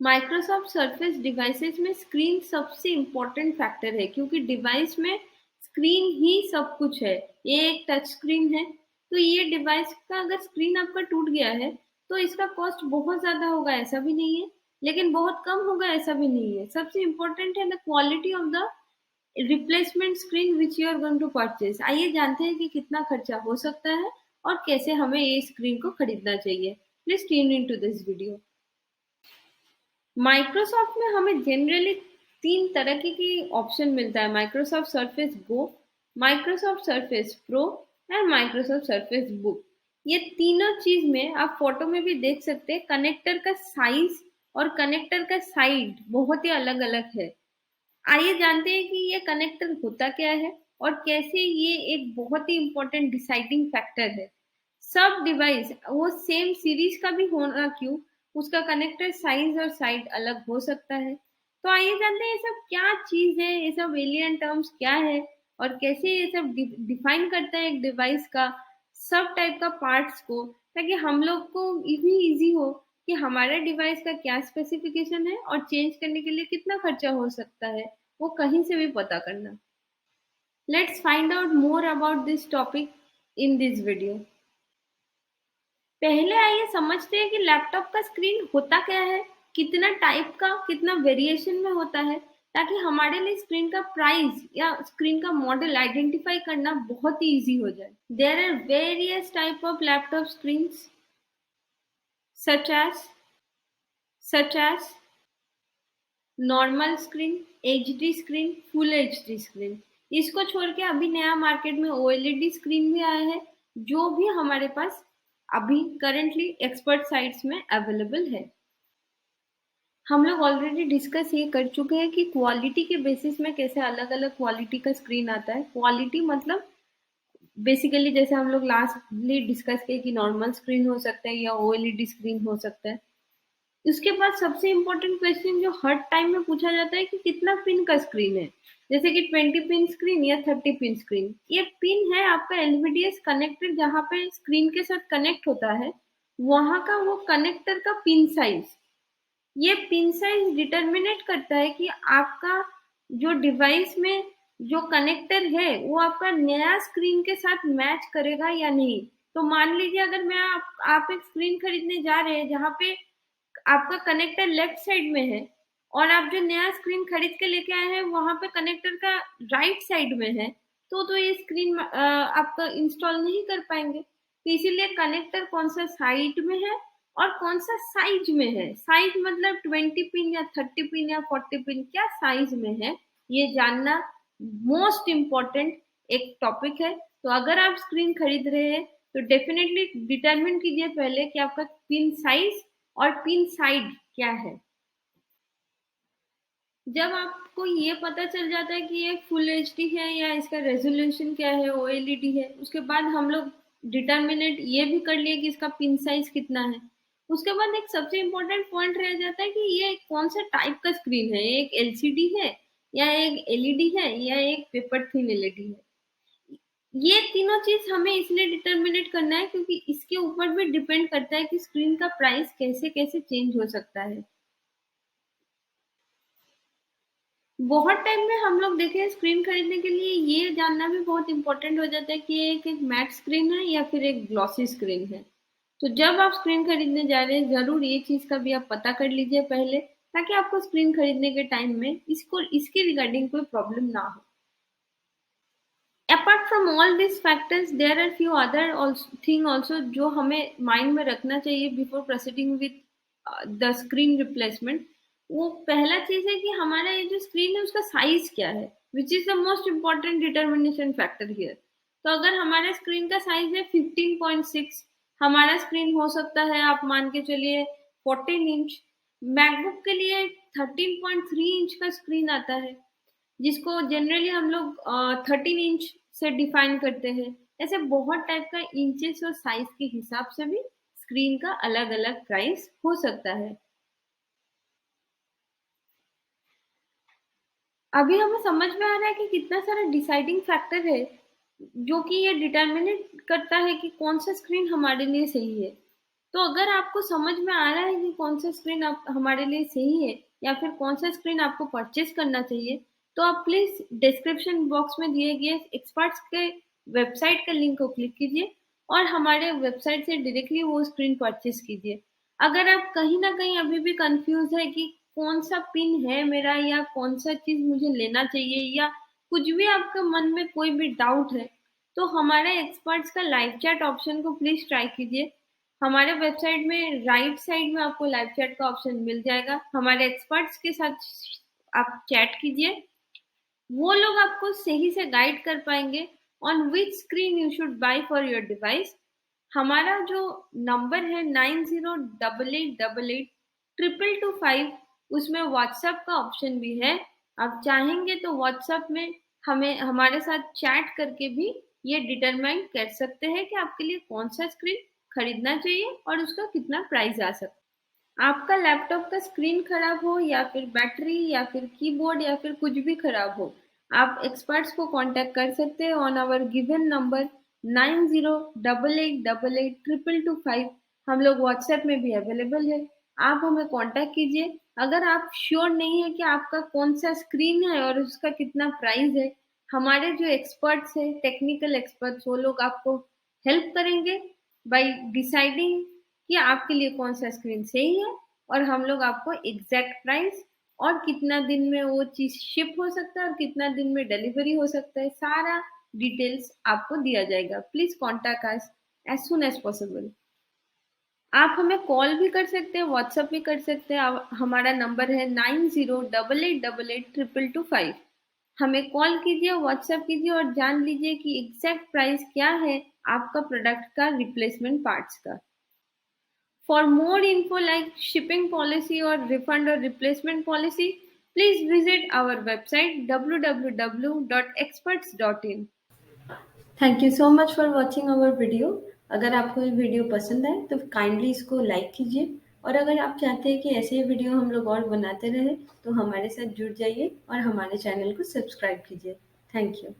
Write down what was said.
Microsoft surface devices में screen सबसे important factor है क्योंकि डिवाइस में स्क्रीन ही सब कुछ है। ये एक टच स्क्रीन है, तो ये डिवाइस का अगर स्क्रीन आपका टूट गया है तो इसका कॉस्ट बहुत ज़्यादा होगा ऐसा भी नहीं है, लेकिन बहुत कम होगा ऐसा भी नहीं है। सबसे इम्पोर्टेंट है the quality of the replacement screen which you are going to purchase. आइए जानते हैं कि कितना खर्चा हो सकता है और कैसे हमें ये स्क्रीन को खरीदना चाहिए। Please tune in to this video. Microsoft में हमें जनरली 3 तरह की ऑप्शन मिलता है: Microsoft Surface Go, Microsoft Surface Pro and Microsoft Surface Book. ये तीनों चीज में आप फोटो में भी देख सकते हैं, कनेक्टर का साइज और कनेक्टर का साइड बहुत ही अलग अलग है। आइए जानते हैं कि ये कनेक्टर होता क्या है और कैसे ये एक बहुत ही इम्पोर्टेंट डिसाइडिंग फैक्टर है। सब डिवाइस वो सेम सीरीज का भी होना क्यों, उसका कनेक्टर साइज और साइड अलग हो सकता है। तो आइए जानते हैं ये सब क्या चीज है, ये सब एलियन टर्म्स क्या है और कैसे ये सब डिफाइन करता है एक डिवाइस का सब टाइप का पार्ट्स को, ताकि हम लोग को भी इजी हो कि हमारे डिवाइस का क्या स्पेसिफिकेशन है और चेंज करने के लिए कितना खर्चा हो सकता है, वो कहीं से भी पता करना। Let's find out more about this topic in this video. पहले आइए समझते हैं कि लैपटॉप का स्क्रीन होता क्या है, कितना टाइप का, कितना वेरिएशन में होता है, ताकि हमारे लिए स्क्रीन का प्राइस या स्क्रीन का मॉडल आइडेंटिफाई करना बहुत ही इजी हो जाए। There are various type of laptop screens such as such as normal screen, HD screen, full HD screen. इसको छोड़ के अभी नया मार्केट में ओएलईडी स्क्रीन भी आया है, जो भी हमारे पास अभी करंटली एक्सपर्ट साइट्स में अवेलेबल है। हम लोग ऑलरेडी डिस्कस ये कर चुके हैं कि क्वालिटी के बेसिस में कैसे अलग अलग क्वालिटी का स्क्रीन आता है। क्वालिटी मतलब बेसिकली जैसे हम लोग लास्टली डिस्कस किए कि नॉर्मल स्क्रीन हो सकता है या ओएलईडी स्क्रीन हो सकता है। उसके बाद सबसे इम्पोर्टेंट क्वेश्चन जो हर टाइम में पूछा जाता है कि कितना पिन का स्क्रीन है, जैसे कि 20 पिन स्क्रीन या 30 पिन स्क्रीन। ये पिन है आपका एलवीडीएस कनेक्टर, जहाँ पे स्क्रीन के साथ कनेक्ट होता है, वहां का वो कनेक्टर का पिन साइज। ये पिन साइज डिटरमिनेट करता है कि आपका जो डिवाइस में जो कनेक्टर है वो आपका नया स्क्रीन के साथ मैच करेगा या नहीं। तो मान लीजिए अगर आप एक स्क्रीन खरीदने जा रहे हैं जहाँ पे आपका कनेक्टर लेफ्ट साइड में है और आप जो नया स्क्रीन खरीद के लेके आए हैं वहां पे कनेक्टर का राइट साइड में है, तो ये स्क्रीन आपका इंस्टॉल नहीं कर पाएंगे। तो इसीलिए कनेक्टर कौन सा साइड में है और कौन सा साइज में है, साइज मतलब 20 पिन या 30 पिन या 40 पिन क्या साइज में है, ये जानना मोस्ट इम्पोर्टेंट एक टॉपिक है। तो अगर आप स्क्रीन खरीद रहे हैं तो डेफिनेटली डिटरमिन कीजिए पहले कि आपका पिन साइज और पिन साइड क्या है। जब आपको ये पता चल जाता है कि ये फुल एचडी है या इसका रेजोल्यूशन क्या है, ओएलईडी है, उसके बाद हम लोग डिटर्मिनेट ये भी कर लिए कि इसका पिन साइज कितना है। उसके बाद एक सबसे इम्पोर्टेंट पॉइंट रह जाता है कि ये कौन सा टाइप का स्क्रीन है, एक एलसीडी है या एक एलईडी है या एक पेपर थिन एलईडी है। ये तीनों चीज हमें इसलिए डिटर्मिनेट करना है क्योंकि इसके ऊपर भी डिपेंड करता है कि स्क्रीन का प्राइस कैसे कैसे चेंज हो सकता है। बहुत टाइम में हम लोग देखें स्क्रीन खरीदने के लिए ये जानना भी बहुत इंपॉर्टेंट हो जाता है कि ये एक मैट स्क्रीन है या फिर एक ग्लॉसी स्क्रीन है। तो जब आप स्क्रीन खरीदने जा रहे हैं जरूर ये चीज का भी आप पता कर लीजिए पहले, ताकि आपको स्क्रीन खरीदने के टाइम में इसके रिगार्डिंग कोई प्रॉब्लम ना हो। Apart from all this factors there are few other thing also जो हमें माइंड में रखना चाहिए before proceeding with the screen replacement. वो पहला चीज है कि हमारा ये जो स्क्रीन है उसका साइज क्या है, which is the most important determination factor here. तो अगर हमारे स्क्रीन का साइज है 15.6, हमारा स्क्रीन हो सकता है आप मान के चलिए 14 इंच। मैकबुक के लिए 13.3 इंच का स्क्रीन आता है, जिसको जनरली हम लोग 13 इंच से डिफाइन करते हैं। ऐसे बहुत टाइप का इंचेस और साइज के हिसाब से भी स्क्रीन का अलग अलग प्राइस हो सकता है। अभी हमें समझ में आ रहा है कि कितना सारा डिसाइडिंग फैक्टर है जो कि ये डिटर्मिनेट करता है कि कौन सा स्क्रीन हमारे लिए सही है। तो अगर आपको समझ में आ रहा है कि कौन सा स्क्रीन आप हमारे लिए सही है या फिर कौन सा स्क्रीन आपको परचेज करना चाहिए, तो आप प्लीज डिस्क्रिप्शन बॉक्स में दिए गए एक्सपर्ट्स के वेबसाइट के लिंक को क्लिक कीजिए और हमारे वेबसाइट से डायरेक्टली वो स्क्रीन परचेज कीजिए। अगर आप कहीं ना कहीं अभी भी कंफ्यूज है कि कौन सा पिन है मेरा या कौन सा चीज मुझे लेना चाहिए या कुछ भी आपके मन में कोई भी डाउट है, तो हमारे एक्सपर्ट्स का लाइव चैट ऑप्शन को प्लीज ट्राई कीजिए। हमारे वेबसाइट में राइट साइड में आपको लाइव चैट का ऑप्शन मिल जाएगा। हमारे एक्सपर्ट्स के साथ आप चैट कीजिए, वो लोग आपको सही से गाइड कर पाएंगे on which screen you should buy for your device. हमारा जो नंबर है 908888 उसमें व्हाट्सएप का ऑप्शन भी है। आप चाहेंगे तो व्हाट्सएप में हमें हमारे साथ चैट करके भी ये डिटरमाइन कर सकते हैं कि आपके लिए कौन सा स्क्रीन खरीदना चाहिए और उसका कितना प्राइस आ सकता है। आपका लैपटॉप का स्क्रीन खराब हो या फिर बैटरी या फिर कीबोर्ड या फिर कुछ भी खराब हो, आप एक्सपर्ट्स को कांटेक्ट कर सकते हैं ऑन आवर गिवन नंबर 9088882225। हम लोग व्हाट्सएप में भी अवेलेबल है, आप हमें कांटेक्ट कीजिए। अगर आप श्योर नहीं है कि आपका कौन सा स्क्रीन है और उसका कितना प्राइस है, हमारे जो एक्सपर्ट्स हैं टेक्निकल एक्सपर्ट्स वो लोग आपको हेल्प करेंगे बाय डिसाइडिंग कि आपके लिए कौन सा स्क्रीन सही है, और हम लोग आपको एग्जैक्ट प्राइस और कितना दिन में वो चीज शिप हो सकता है और कितना दिन में डिलीवरी हो सकता है, सारा डिटेल्स आपको दिया जाएगा। Please contact us as soon as possible. आप हमें कॉल भी कर सकते हैं, व्हाट्सएप भी कर सकते हैं। हमारा नंबर है 9088882225। हमें कॉल कीजिए, व्हाट्सएप कीजिए और जान लीजिए कि एग्जैक्ट प्राइस क्या है आपका प्रोडक्ट का रिप्लेसमेंट पार्ट्स का। For more info like shipping policy or refund or replacement policy, please visit our website www.experts.in. Thank you so much for watching our video. अगर आपको ये वीडियो पसंद आए तो काइंडली इसको लाइक कीजिए, और अगर आप चाहते हैं कि ऐसे ही वीडियो हम लोग और बनाते रहें तो हमारे साथ जुड़ जाइए और हमारे चैनल को सब्सक्राइब कीजिए। Thank you.